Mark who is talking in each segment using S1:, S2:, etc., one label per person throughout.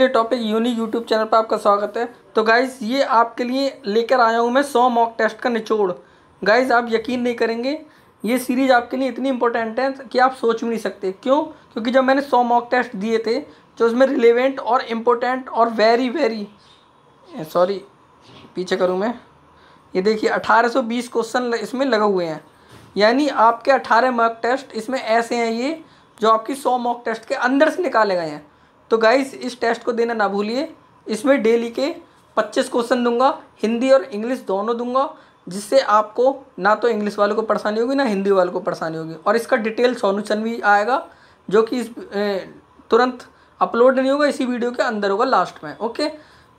S1: ये topic unique YouTube channel पर आपका स्वागत है। तो गाइज़ ये आपके लिए लेकर आया हूँ मैं 100 मॉक टेस्ट का निचोड़। गाइज़ आप यकीन नहीं करेंगे, ये सीरीज़ आपके लिए इतनी इंपॉर्टेंट है कि आप सोच भी नहीं सकते। क्यों? क्योंकि जब मैंने 100 मॉक टेस्ट दिए थे जो उसमें रिलेवेंट और इम्पोर्टेंट और वेरी सॉरी पीछे करूँ मैं, ये देखिए 1820 क्वेश्चन इसमें लगे हुए हैं। यानी आपके 18 मॉक टेस्ट इसमें ऐसे हैं ये जो आपकी 100 मॉक टेस्ट के अंदर से निकाले गए हैं। तो गाइस इस टेस्ट को देना ना भूलिए। इसमें डेली के 25 क्वेश्चन दूंगा, हिंदी और इंग्लिश दोनों दूंगा, जिससे आपको ना तो इंग्लिश वालों को परेशानी होगी ना हिंदी वालों को परेशानी होगी। और इसका डिटेल सॉल्यूशन भी आएगा जो कि तुरंत अपलोड नहीं होगा, इसी वीडियो के अंदर होगा लास्ट में। ओके,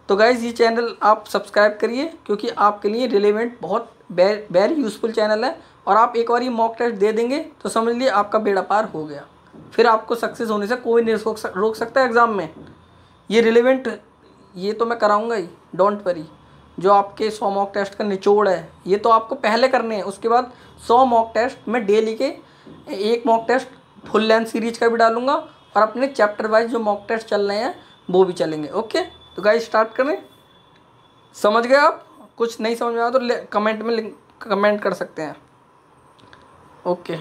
S1: तो गाइज़ ये चैनल आप सब्सक्राइब करिए क्योंकि आपके लिए रिलेवेंट बहुत वेरी यूज़फुल चैनल है। और आप एक बार ये मॉक टेस्ट दे देंगे तो समझ लिए आपका बेड़ा पार हो गया। फिर आपको सक्सेस होने से कोई नहीं रोक सकता एग्ज़ाम में। ये रिलेवेंट ये तो मैं कराऊंगा ही, डोंट वरी। जो आपके 100 मॉक टेस्ट का निचोड़ है ये तो आपको पहले करने हैं। उसके बाद 100 मॉक टेस्ट मैं डेली के एक mock test full length series का भी डालूंगा और अपने चैप्टर वाइज जो मॉक टेस्ट चल रहे हैं वो भी चलेंगे। ओके, तो गाइस स्टार्ट करें। समझ गए आप? कुछ नहीं समझ में आया तो कमेंट में कमेंट कर सकते हैं। ओके,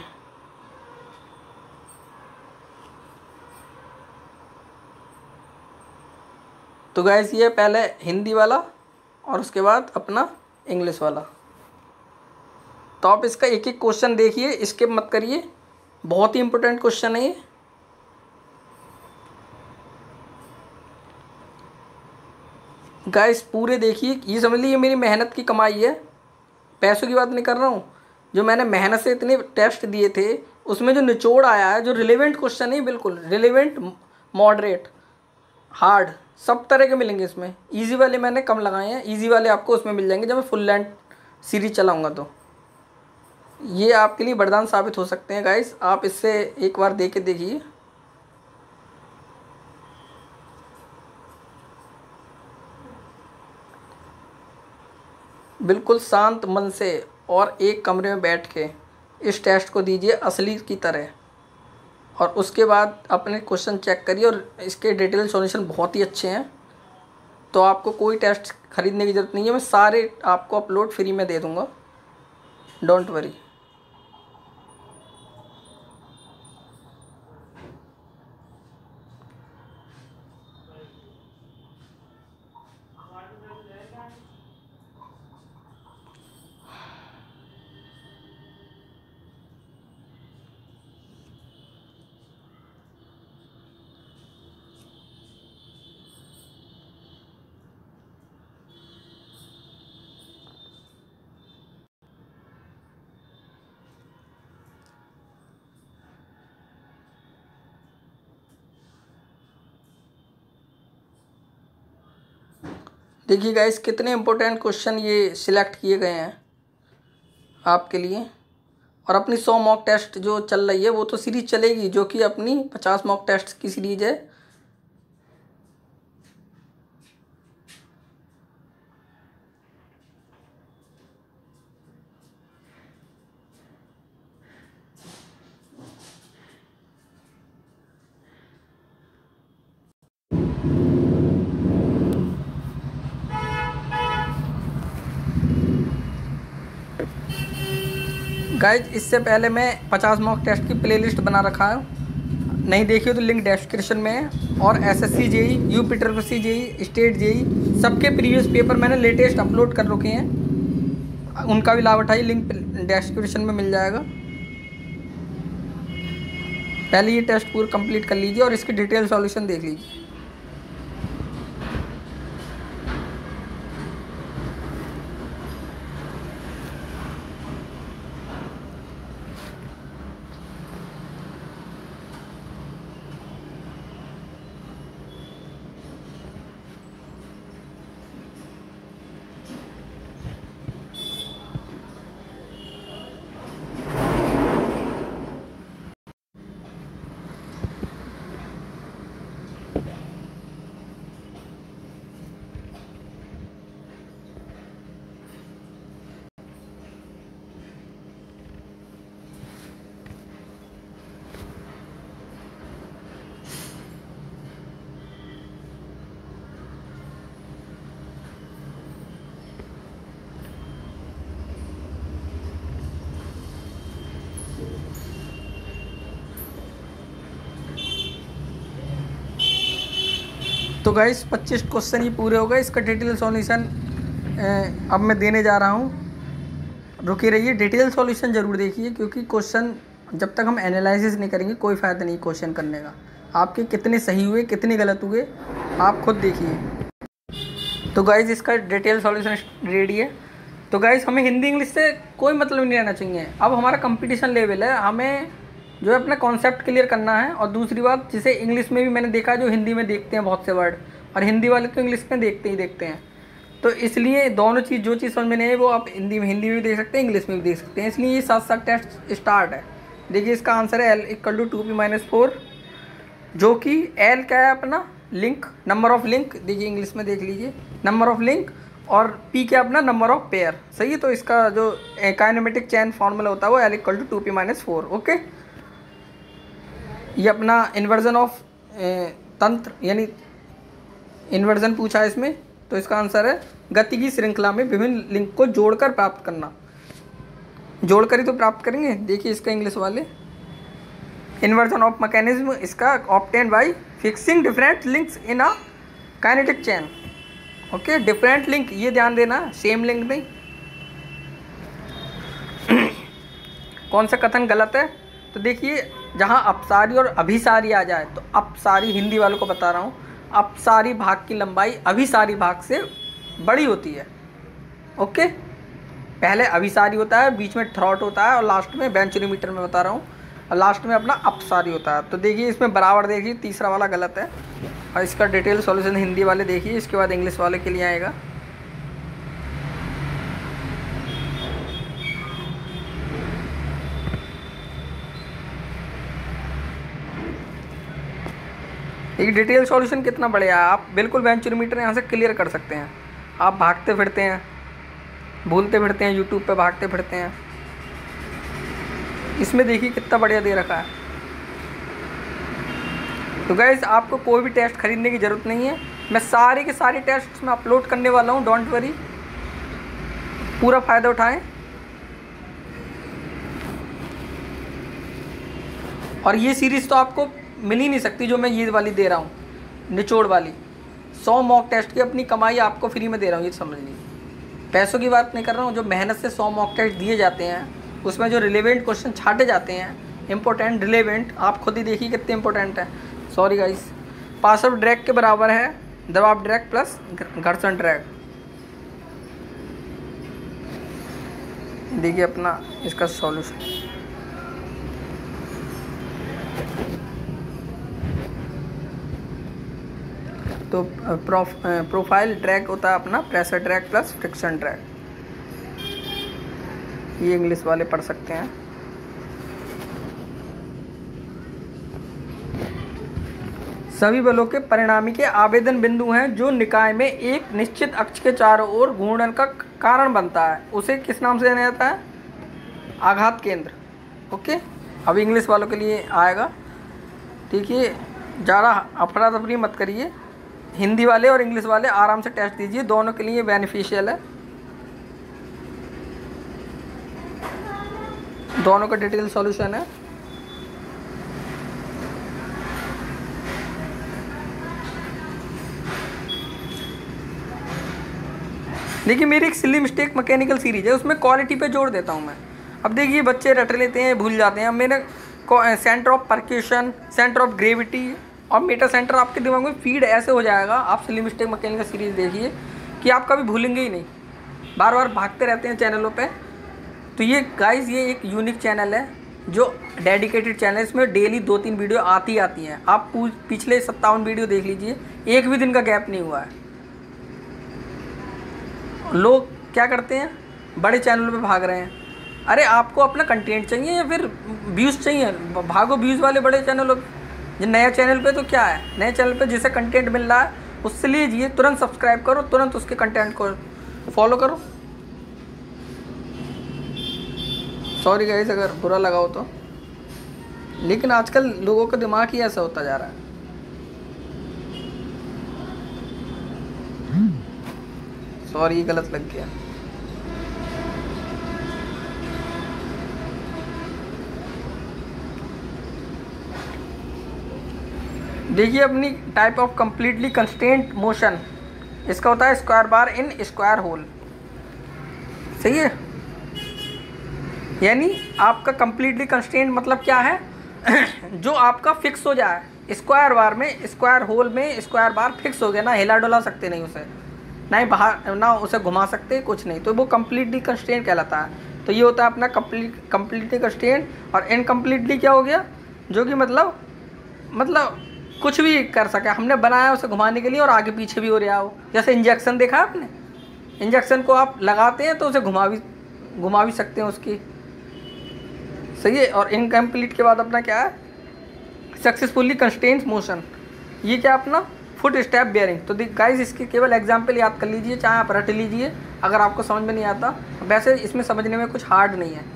S1: तो गाइस ये पहले हिंदी वाला और उसके बाद अपना इंग्लिश वाला। तो आप इसका एक एक क्वेश्चन देखिए, स्किप मत करिए, बहुत ही इंपॉर्टेंट क्वेश्चन है ये। गाइस पूरे देखिए, ये समझ लीजिए मेरी मेहनत की कमाई है, पैसों की बात नहीं कर रहा हूँ। जो मैंने मेहनत से इतने टेस्ट दिए थे उसमें जो निचोड़ आया है, जो रिलेवेंट क्वेश्चन नहीं, बिल्कुल रिलेवेंट, मॉडरेट, हार्ड, सब तरह के मिलेंगे इसमें। इजी वाले मैंने कम लगाए हैं, इजी वाले आपको उसमें मिल जाएंगे जब मैं फुल लेंथ सीरीज चलाऊंगा। तो ये आपके लिए वरदान साबित हो सकते हैं गाइस। आप इससे एक बार दे के देखिए। बिल्कुल शांत मन से और एक कमरे में बैठ के इस टेस्ट को दीजिए असली की तरह, और उसके बाद अपने क्वेश्चन चेक करिए। और इसके डिटेल सॉल्यूशन बहुत ही अच्छे हैं, तो आपको कोई टेस्ट खरीदने की ज़रूरत नहीं है। मैं सारे आपको अपलोड फ्री में दे दूँगा, डोंट वरी। देखिए गाइस कितने इंपॉर्टेंट क्वेश्चन ये सिलेक्ट किए गए हैं आपके लिए। और अपनी 100 मॉक टेस्ट जो चल रही है वो तो सीरीज चलेगी, जो कि अपनी 50 मॉक टेस्ट की सीरीज है। गाइज इससे पहले मैं 50 मॉक टेस्ट की प्लेलिस्ट बना रखा है, नहीं देखी हो तो लिंक डिस्क्रिप्शन में है। और SSC JE, UP triple JE, state JE, सबके प्रीवियस पेपर मैंने लेटेस्ट अपलोड कर रखे हैं, उनका भी लाभ उठाइए, लिंक डिस्क्रिप्शन में मिल जाएगा। पहले ये टेस्ट पूरा कंप्लीट कर लीजिए और इसकी डिटेल सॉल्यूशन देख लीजिए। तो गाइस 25 क्वेश्चन ही पूरे हो गए। इसका डिटेल सॉल्यूशन अब मैं देने जा रहा हूँ। रुके रहिए, डिटेल सॉल्यूशन ज़रूर देखिए, क्योंकि क्वेश्चन जब तक हम एनालिसिस नहीं करेंगे कोई फ़ायदा नहीं क्वेश्चन करने का। आपके कितने सही हुए कितने गलत हुए आप खुद देखिए। तो गाइस इसका डिटेल सॉल्यूशन रेडी है। तो गाइस हमें हिंदी इंग्लिश से कोई मतलब नहीं रहना चाहिए। अब हमारा कंपटीशन लेवल है, हमें जो है अपना कॉन्सेप्ट क्लियर करना है। और दूसरी बात, जिसे इंग्लिश में भी मैंने देखा जो हिंदी में देखते हैं बहुत से वर्ड, और हिंदी वाले तो इंग्लिश में देखते ही देखते हैं। तो इसलिए दोनों चीज़, जो चीज़ समझ में नहीं है वो आप हिंदी में भी देख सकते हैं, इंग्लिश में भी देख सकते हैं। इसलिए ये साथ साथ टेस्ट स्टार्ट है। देखिए इसका आंसर है L = 2p-4, जो कि L क्या है अपना लिंक, नंबर ऑफ लिंक। देखिए इंग्लिश में देख लीजिए, नंबर ऑफ लिंक, और P क्या अपना नंबर ऑफ पेयर। सही है। तो इसका जो काइनेमेटिक चेन फार्मूला होता है वो L = 2p-4। ओके, ये अपना इन्वर्जन ऑफ तंत्र यानी इन्वर्जन पूछा है इसमें। तो इसका आंसर है गति की श्रृंखला में विभिन्न लिंक को जोड़कर प्राप्त करना। जोड़कर ही तो प्राप्त करेंगे। देखिए इसका इंग्लिश वाले इन्वर्जन ऑफ मैकेनिज्म, इसका obtain bye fixing different links in a kinetic chain. Okay, different link, ये ध्यान देना, सेम लिंक नहीं। कौन सा कथन गलत है? तो देखिए जहाँ अपसारी और अभिसारी आ जाए, तो अपसारी, हिंदी वालों को बता रहा हूँ, अपसारी भाग की लंबाई अभिसारी भाग से बड़ी होती है। ओके, पहले अभिसारी होता है, बीच में थ्रॉट होता है, और लास्ट में वेंचुरीमीटर में बता रहा हूँ, और लास्ट में अपना अपसारी होता है। तो देखिए इसमें बराबर, देखिए तीसरा वाला गलत है। और इसका डिटेल सॉल्यूशन हिंदी वाले देखिए, इसके बाद इंग्लिश वाले के लिए आएगा। एक डिटेल सॉल्यूशन कितना बढ़िया है, आप बिल्कुल वेंचुरीमीटर यहाँ से क्लियर कर सकते हैं। आप भागते फिरते हैं, भूलते फिरते हैं, यूट्यूब पे भागते फिरते हैं, इसमें देखिए कितना बढ़िया दे रखा है। तो गाइस आपको कोई भी टेस्ट खरीदने की ज़रूरत नहीं है, मैं सारे के सारे टेस्ट में अपलोड करने वाला हूँ, डोंट वरी, पूरा फ़ायदा उठाएं। और ये सीरीज़ तो आपको मिल ही नहीं सकती जो मैं ये वाली दे रहा हूँ, निचोड़ वाली। 100 मॉक टेस्ट की अपनी कमाई आपको फ्री में दे रहा हूँ, ये समझ लीजिए। पैसों की बात नहीं कर रहा हूँ, जो मेहनत से 100 मॉक टेस्ट दिए जाते हैं, उसमें जो रिलेवेंट क्वेश्चन छाटे जाते हैं, इंपॉर्टेंट रिलेवेंट, आप खुद ही देखिए कितने इंपॉर्टेंट है। Sorry guys, pass of drag के बराबर है दबाव ड्रैग प्लस घर्षण ड्रैग। देखिए अपना इसका सॉल्यूशन। तो प्रोफाइल ड्रैग होता है अपना pressure drag plus friction drag. ये इंग्लिश वाले पढ़ सकते हैं। सभी बलों के परिणामी के आवेदन बिंदु हैं जो निकाय में एक निश्चित अक्ष के चारों ओर घूर्णन का कारण बनता है, उसे किस नाम से जाना जाता है? आघात केंद्र। ओके, अब इंग्लिश वालों के लिए आएगा। ठीक है, ज़्यादा अफरा तफरी मत करिए, हिंदी वाले और इंग्लिश वाले आराम से टेस्ट दीजिए, दोनों के लिए बेनिफिशियल है। दोनों का डिटेल सॉल्यूशन है। देखिए मेरी एक सिली मिस्टेक मैकेनिकल सीरीज है, उसमें क्वालिटी पे जोड़ देता हूँ मैं। अब देखिए बच्चे रट लेते हैं, भूल जाते हैं। अब मैंने centre of percussion, centre of gravity और मेटा सेंटर आपके दिमाग में फीड ऐसे हो जाएगा, आप सिली मिस्टेक मैकेनिकल सीरीज देखिए, कि आप कभी भूलेंगे ही नहीं। बार बार भागते रहते हैं चैनलों पे। तो ये गाइस, ये एक यूनिक चैनल है जो डेडिकेटेड चैनल है, इसमें डेली 2-3 वीडियो आती हैं। आप पिछले 57 वीडियो देख लीजिए, एक भी दिन का गैप नहीं हुआ है। लोग क्या करते हैं, बड़े चैनलों पे भाग रहे हैं। अरे आपको अपना कंटेंट चाहिए या फिर व्यूज़ चाहिए? भागो व्यूज़ वाले बड़े चैनलों पे। जो नया चैनल पे तो क्या है, नए चैनल पे जिसे कंटेंट मिल रहा है उससे लीजिए, तुरंत सब्सक्राइब करो, तुरंत उसके कंटेंट को फॉलो करो। सॉरी गाइस अगर बुरा लगा हो तो, लेकिन आजकल लोगों का दिमाग ही ऐसा होता जा रहा है। सॉरी गलत लग गया। देखिए अपनी type of completely constraint motion, इसका होता है square bar in square hole. सही है, यानी आपका कंप्लीटली कंस्ट्रेंट मतलब क्या है जो आपका फिक्स हो जाए स्क्वायर बार में, स्क्वायर होल में स्क्वायर बार फिक्स हो गया ना, हिला डुला सकते नहीं उसे, ना ही बाहर ना उसे घुमा सकते कुछ नहीं, तो वो कंप्लीटली कंस्ट्रेंट कहलाता है। तो ये होता है अपना कंप्लीटली कंस्ट्रेंट। और इनकम्प्लीटली क्या हो गया, जो कि मतलब कुछ भी कर सके, हमने बनाया उसे घुमाने के लिए और आगे पीछे भी हो रहा हो। जैसे इंजेक्शन देखा आपने, इंजेक्शन को आप लगाते हैं तो उसे घुमा भी सकते हैं उसकी। सही है। और इनकम्प्लीट के बाद अपना क्या है, सक्सेसफुली कंस्ट्रेंट मोशन। ये क्या अपना फुट स्टेप बेयरिंग। तो गाइस इसके केवल एग्जाम्पल याद कर लीजिए, चाहे आप रट लीजिए अगर आपको समझ में नहीं आता। वैसे इसमें समझने में कुछ हार्ड नहीं है।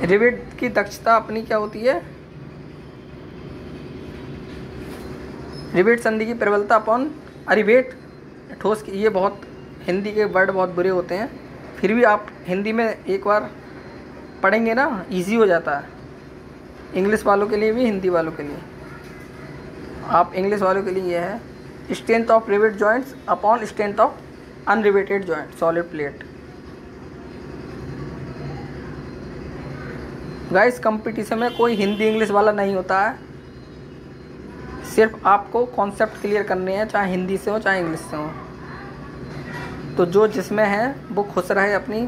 S1: रिवेट की दक्षता अपनी क्या होती है, रिवेट संधि की प्रबलता अपॉन रिवेट ठोस की। ये बहुत हिंदी के वर्ड बहुत बुरे होते हैं, फिर भी आप हिंदी में एक बार पढ़ेंगे ना इजी हो जाता है, इंग्लिश वालों के लिए भी हिंदी वालों के लिए। आप इंग्लिश वालों के लिए ये है strength of rivet joints upon strength of unriveted joint solid plate. Guys competition में कोई हिंदी इंग्लिश वाला नहीं होता है, सिर्फ आपको कॉन्सेप्ट क्लियर करने हैं, चाहे हिंदी से हो चाहे इंग्लिश से हो। तो जो जिसमें है वो खुश रहे अपनी।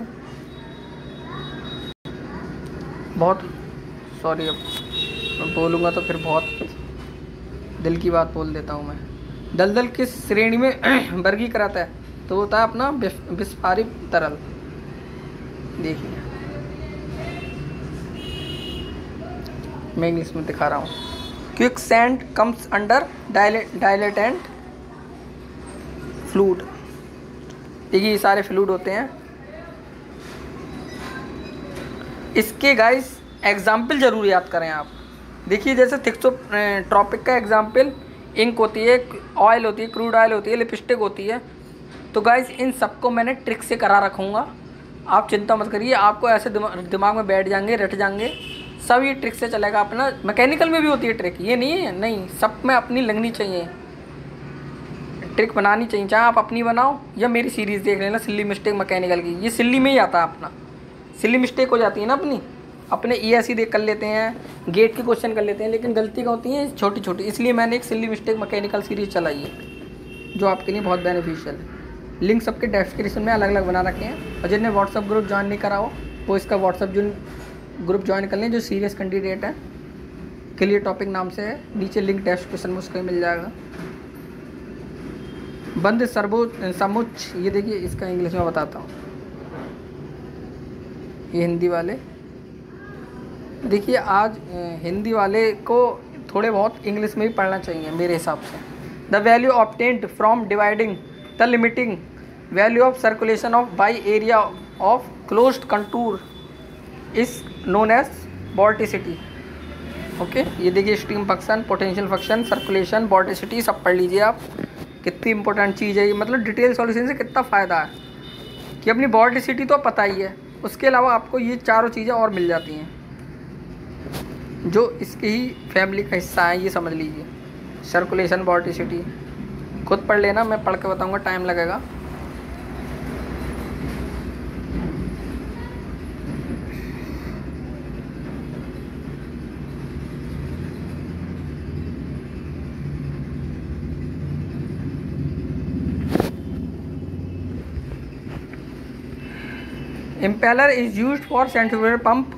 S1: बहुत सॉरी, अब मैं बोलूँगा तो फिर बहुत दिल की बात बोल देता हूँ मैं। दलदल किस श्रेणी में वर्गीकृत है, तो होता है अपना विस्फारित तरल। देखिए मैं इंग्लिश में दिखा रहा हूँ। Quick sand comes under dilatant fluid. देखिए ये सारे फ्लूड होते हैं। इसके गाइस एग्जाम्पल जरूर याद करें आप। देखिए जैसे थिक्सोट्रॉपिक का एग्जाम्पल इंक होती है, ऑयल होती है, क्रूड ऑयल होती है, लिपस्टिक होती है। तो गाइस इन सबको मैंने ट्रिक से करा रखूँगा, आप चिंता मत करिए। आपको ऐसे दिमाग में बैठ जाएंगे, रट जाएंगे सब, ये ट्रिक से चलेगा अपना। मैकेनिकल में भी होती है ट्रिक, ये नहीं है नहीं, सब में अपनी लगनी चाहिए, ट्रिक बनानी चाहिए। चाहे आप अपनी बनाओ या मेरी सीरीज़ देख लेना सिल्ली मिस्टेक मैकेनिकल की, ये सिल्ली में ही आता है अपना। सिल्ली मिस्टेक हो जाती है ना अपने ESE देख कर लेते हैं, गेट के क्वेश्चन कर लेते हैं, लेकिन गलती क्या होती है छोटी छोटी। इसलिए मैंने एक सिल्ली मिस्टेक मैकेनिकल सीरीज़ चलाई है जो आपके लिए बहुत बेनिफिशियल है। लिंक सबके डिस्क्रिप्शन में अलग अलग बना रखे हैं, और जिन्हें व्हाट्सअप ग्रुप ज्वाइन नहीं करा हो वो इसका व्हाट्सअप ग्रुप ज्वाइन कर लें, जो सीरियस कैंडिडेट है। क्लियर टॉपिक नाम से है, नीचे लिंक डिस्क्रिप्शन में उसका मिल जाएगा। बंद समुच्च, ये देखिए इसका इंग्लिश में बताता हूँ। ये हिंदी वाले देखिए, आज हिंदी वाले को थोड़े बहुत इंग्लिश में भी पढ़ना चाहिए मेरे हिसाब से। The value obtained from dividing the limiting value of circulation of by area of closed contour is known as vorticity. Okay, ये देखिए stream function, potential function, circulation, vorticity सब पढ़ लीजिए आप। कितनी इंपॉर्टेंट चीज़ है ये, मतलब डिटेल सॉल्यूशन से कितना फ़ायदा है कि अपनी वोर्टिसिटी तो पता ही है, उसके अलावा आपको ये चारों चीज़ें और मिल जाती हैं जो इसकी ही फैमिली का हिस्सा है, ये समझ लीजिए। सर्कुलेशन, वोर्टिसिटी खुद पढ़ लेना, मैं पढ़ के बताऊँगा, टाइम लगेगा। Impeller is used for centrifugal pump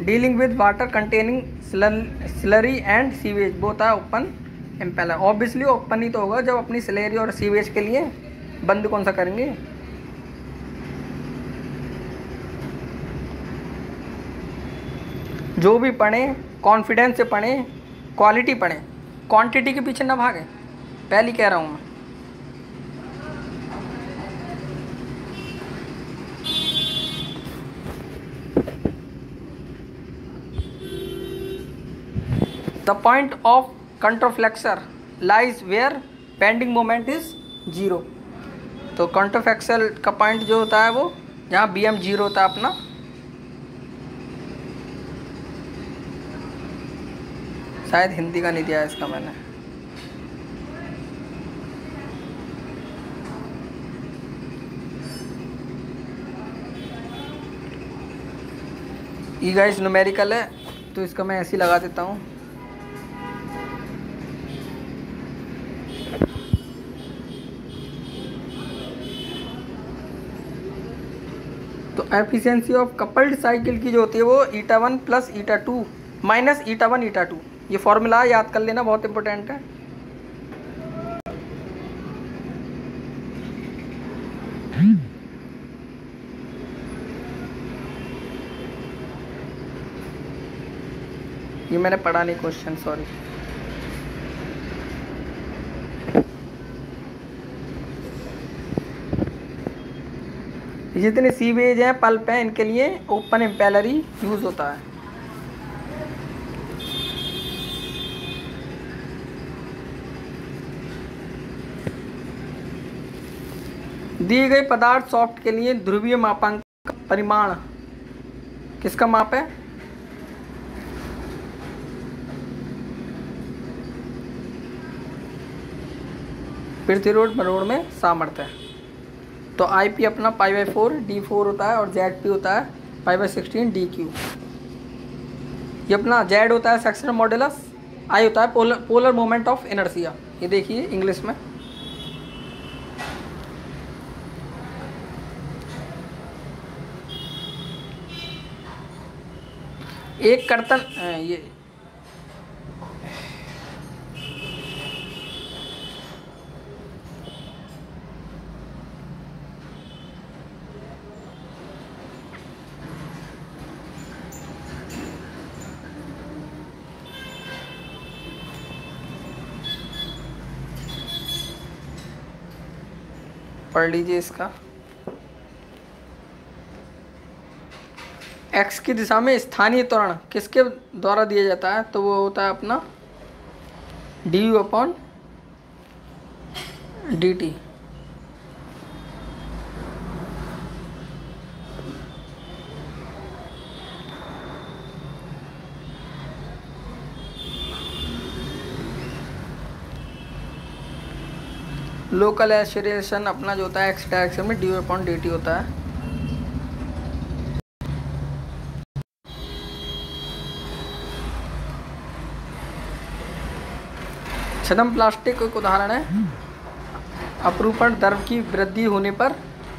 S1: dealing with water containing slurry and sewage। वो होता है ओपन इम्पेलर। ऑब्वियसली ओपन ही तो होगा जब अपनी स्लरी और सीवेज के लिए, बंद कौन सा करेंगे। जो भी पढ़ें कॉन्फिडेंस से पढ़ें, क्वालिटी पढ़ें, क्वांटिटी के पीछे ना भागें, पहले कह रहा हूँ मैं। The point of counterflexor lies where bending moment is 0। तो counterflexor का पॉइंट जो होता है वो जहाँ BM 0 होता है अपना। शायद हिंदी का नहीं दिया है इसका मैंने। ये गाइस न्यूमेरिकल है तो इसका मैं ऐसे ही लगा देता हूँ। तो एफिशिएंसी ऑफ कपल्ड साइकिल की जो होती है वो ईटा 1 प्लस ईटा 2 माइनस ईटा 1 ईटा 2, ये फॉर्मूला याद कर लेना, बहुत इंपॉर्टेंट है। ये मैंने पढ़ा नहीं क्वेश्चन, सॉरी। जितने सीवेज हैं, पल्प हैं, इनके लिए ओपन इम्पेलर ही यूज़ होता है। दिए गए पदार्थ सॉफ्ट के लिए ध्रुवीय मापांक परिमाण किसका माप है? प्रतिरोध मरोड़ में सामर्थ्य है। तो आई पी अपना π/4 d4 होता है और जेड पी होता है π/16 dq। ये अपना जेड होता है सेक्शनल मॉडुलस, आई होता है पोलर मोमेंट ऑफ इनर्शिया। ये देखिए इंग्लिश में। एक कर्तन ये पढ़ लीजिए इसका। एक्स की दिशा में स्थानीय त्वरण किसके द्वारा दिया जाता है? तो वो होता है अपना du/dt। लोकल एक्सेलरेशन अपना जो होता है एक्स डायरेक्शन में du/dt होता है। छद्म प्लास्टिक एक उदाहरण है। अपरूपण द्रव की वृद्धि होने पर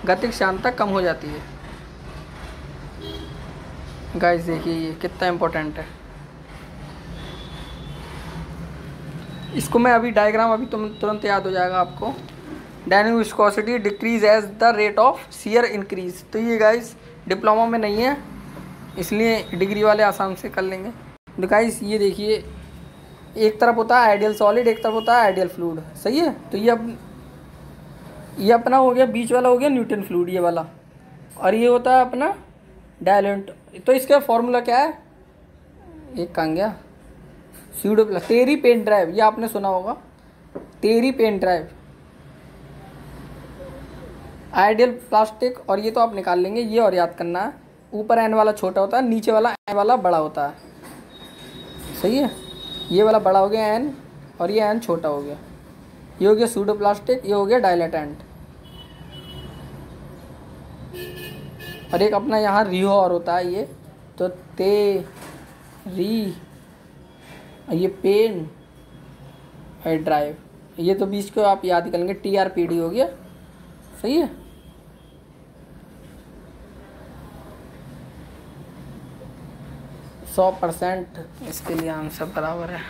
S1: गतिक श्यानता कम हो जाती है। गाइस देखिए ये कितना इम्पोर्टेंट है। इसको मैं अभी डायग्राम अभी तुरंत याद हो जाएगा आपको। Dynamic viscosity decrease as the rate of shear increase. तो ये गाइस डिप्लोमा में नहीं है, इसलिए डिग्री वाले आसान से कर लेंगे। तो गाइस ये देखिए, एक तरफ होता है आइडियल सॉलिड, एक तरफ होता है आइडियल फ्लूइड, सही है। तो ये अपना हो गया, बीच वाला हो गया न्यूटन फ्लूइड ये वाला, और ये होता है अपना डायलेंट। तो इसका फॉर्मूला क्या है? एक कहाँ गया, स्यूडो प्लस तेरी पेन ड्राइव, ये आपने सुना होगा, तेरी पेन ड्राइव आइडियल प्लास्टिक। और ये तो आप निकाल लेंगे, ये और याद करना है। ऊपर एन वाला छोटा होता है, नीचे वाला एन वाला बड़ा होता है, सही है। ये वाला बड़ा हो गया एन और ये एन छोटा हो गया। ये हो गया सूडो प्लास्टिक, ये हो गया डायलेटेंट। और एक अपना यहाँ रिहो और होता है ये, तो ते री, ये पेन और ड्राइव, ये तो बीच को आप याद कर लेंगे, TRPD हो गया, सही है। 100% इसके लिए आंसर बराबर है।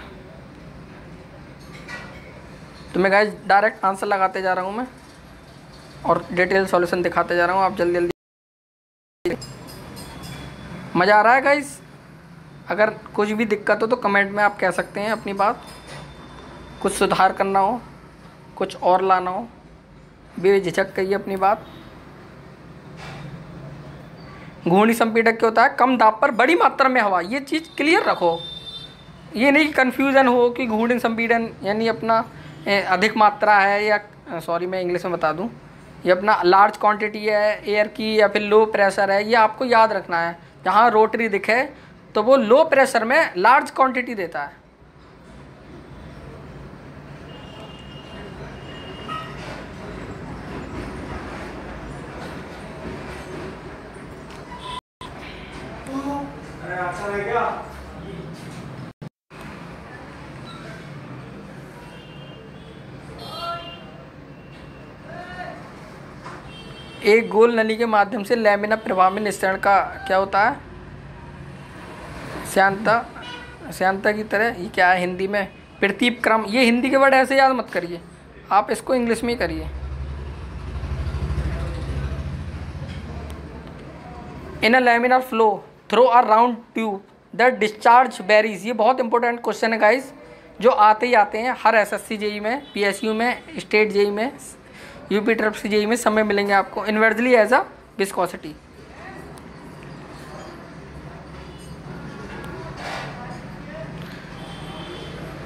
S1: तो मैं गाइस डायरेक्ट आंसर लगाते जा रहा हूँ मैं, और डिटेल सॉल्यूशन दिखाते जा रहा हूँ। आप जल्दी जल्दी, मज़ा आ रहा है गाइस? अगर कुछ भी दिक्कत हो तो कमेंट में आप कह सकते हैं अपनी बात। कुछ सुधार करना हो, कुछ और लाना हो, बेझिझक कहिए अपनी बात। घूर्णी संपीड़क क्या होता है? कम दाब पर बड़ी मात्रा में हवा। ये चीज़ क्लियर रखो, ये नहीं कन्फ्यूज़न हो कि घूर्णी संपीड़न यानी अपना अधिक मात्रा है, या सॉरी मैं इंग्लिश में बता दूं, ये अपना लार्ज क्वांटिटी है एयर की, या फिर लो प्रेशर है। ये आपको याद रखना है। जहाँ रोटरी दिखे तो वो लो प्रेशर में लार्ज क्वांटिटी देता है, एक गोल नली के माध्यम से लैमिना प्रवाह में निस्सरण का क्या होता है? श्यानता, श्यानता की तरह। ये क्या है हिंदी में? प्रतीप क्रम। ये हिंदी के वर्ड ऐसे याद मत करिए, आप इसको इंग्लिश में ही करिए। In a laminar flow through a round tube the discharge varies. ये बहुत इंपॉर्टेंट क्वेश्चन है गाइस, जो आते ही आते हैं हर एसएससी जेई में, पीएसयू में, स्टेट जेई में, यूपी ट्रिपल सी जेई में, सब में मिलेंगे आपको। Inversely as a viscosity.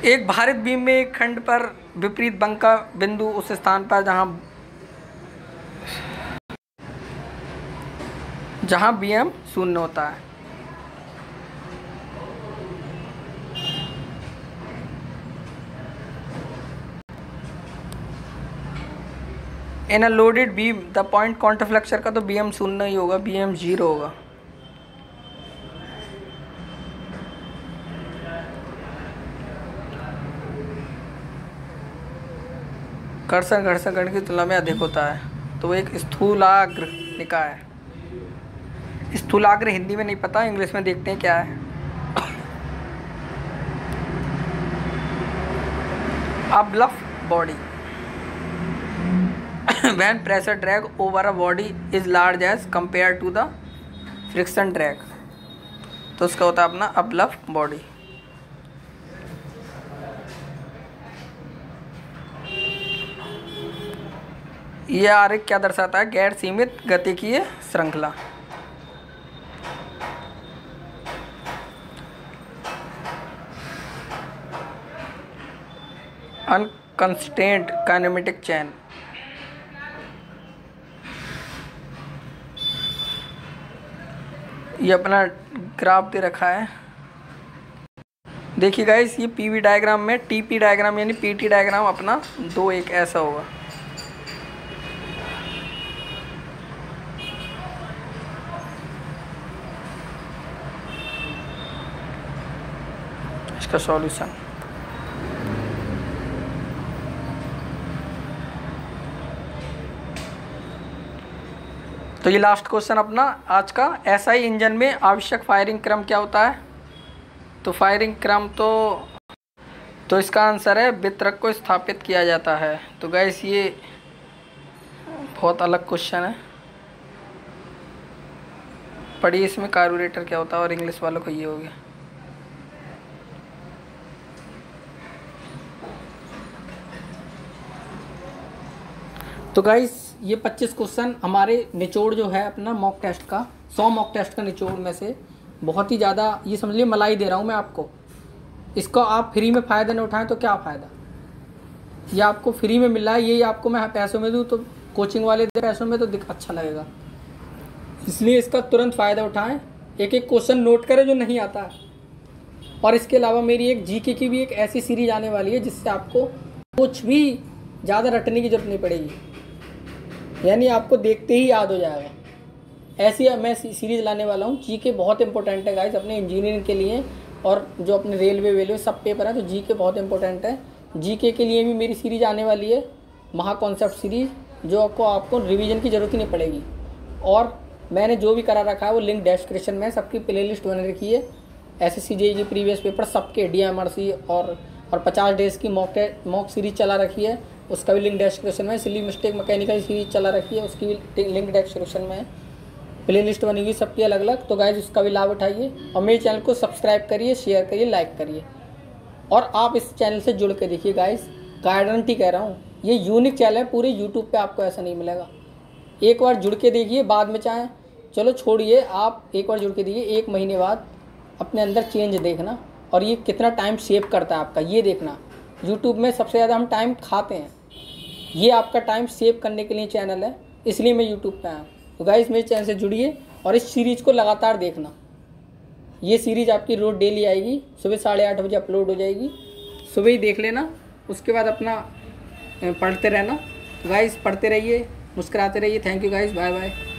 S1: एक भारित बीम में एक खंड पर विपरीत बंक का बिंदु उस स्थान पर जहां बीएम शून्य होता है। In a loaded beam the point contraflexure का तो बीएम शून्य ही होगा, बीएम 0 होगा। कर्षण घर्षण कण की तुलना में अधिक होता है, तो वो एक स्थूलाग्र निकाय है। स्थूलाग्र हिंदी में नहीं पता, इंग्लिश में देखते हैं क्या है। A bluff body when pressure drag over a body is large as compared to the friction drag, तो उसका होता है अपना a bluff body। यह आरेख क्या दर्शाता है? गैर सीमित गतिकीय श्रृंखला। अनकंस्ट्रेंट काइनेमेटिक चैन। ये अपना ग्राफ दे रखा है, देखिए गाइस। ये पीवी डायग्राम में टीपी डायग्राम यानी पीटी डायग्राम अपना 2-1 ऐसा होगा। इसका सॉल्यूशन तो ये लास्ट क्वेश्चन अपना आज का। एसआई इंजन में आवश्यक फायरिंग क्रम क्या होता है? तो फायरिंग क्रम तो इसका आंसर है वितरक को स्थापित किया जाता है। तो गाइस ये बहुत अलग क्वेश्चन है, पढ़िए इसमें कार्बोरेटर क्या होता है, और इंग्लिश वालों को ये हो गया। तो गाइस ये 25 क्वेश्चन हमारे निचोड़ जो है अपना मॉक टेस्ट का, 100 मॉक टेस्ट का निचोड़ में से बहुत ही ज़्यादा, ये समझ लीजिए मलाई दे रहा हूँ मैं आपको। इसको आप फ्री में फ़ायदा नहीं उठाएं तो क्या फ़ायदा? ये आपको फ्री में मिल रहा है, ये आपको मैं पैसों में दूँ तो कोचिंग वाले दे पैसों में तो अच्छा लगेगा, इसलिए इसका तुरंत फ़ायदा उठाएँ। एक एक क्वेश्चन नोट करें जो नहीं आता। और इसके अलावा मेरी एक जीके की भी एक ऐसी सीरीज आने वाली है जिससे आपको कुछ भी ज़्यादा रटने की जरूरत नहीं पड़ेगी, यानी आपको देखते ही याद हो जाएगा। ऐसी मैं सीरीज़ लाने वाला हूँ। जीके बहुत इंपॉर्टेंट है गाइस अपने इंजीनियरिंग के लिए, और जो अपने रेलवे सब पेपर है तो जीके बहुत इंपॉर्टेंट है। जीके के लिए भी मेरी सीरीज़ आने वाली है, महा कॉन्सेप्ट सीरीज़, जो आपको रिवीजन की ज़रूरत ही नहीं पड़ेगी। और मैंने जो भी करा रखा है वो लिंक डिस्क्रिप्शन में, सबकी प्लेलिस्ट बना रखी है। एसएससी जेईई प्रीवियस पेपर सबके डीएमआरसी और 50 डेज़ की मॉक सीरीज़ चला रखी है, उसका भी लिंक डिस्क्रिप्शन में। सिली मिस्टेक मैकेनिकल सीरीज चला रखी है, उसकी भी लिंक डिस्क्रिप्शन में है। प्ले लिस्ट बनी हुई सबकी अलग अलग, तो गाइस उसका भी लाभ उठाइए और मेरे चैनल को सब्सक्राइब करिए, शेयर करिए, लाइक करिए। और आप इस चैनल से जुड़ के देखिए गाइस, गारंटी कह रहा हूँ, ये यूनिक चैनल है, पूरे यूट्यूब पे आपको ऐसा नहीं मिलेगा। एक बार जुड़ के देखिए, बाद में चाहे चलो छोड़िए, आप एक बार जुड़ के देखिए, 1 महीने बाद अपने अंदर चेंज देखना, और ये कितना टाइम सेव करता है आपका ये देखना। यूट्यूब में सबसे ज़्यादा हम टाइम खाते हैं, ये आपका टाइम सेव करने के लिए चैनल है, इसलिए मैं यूट्यूब पे आया। तो गाइस मेरे चैनल से जुड़िए और इस सीरीज़ को लगातार देखना। ये सीरीज़ आपकी रोज़ डेली आएगी, सुबह 8:30 बजे अपलोड हो जाएगी, सुबह ही देख लेना, उसके बाद अपना पढ़ते रहना। तो गाइस पढ़ते रहिए, मुस्कुराते रहिए। Thank you guys, bye bye.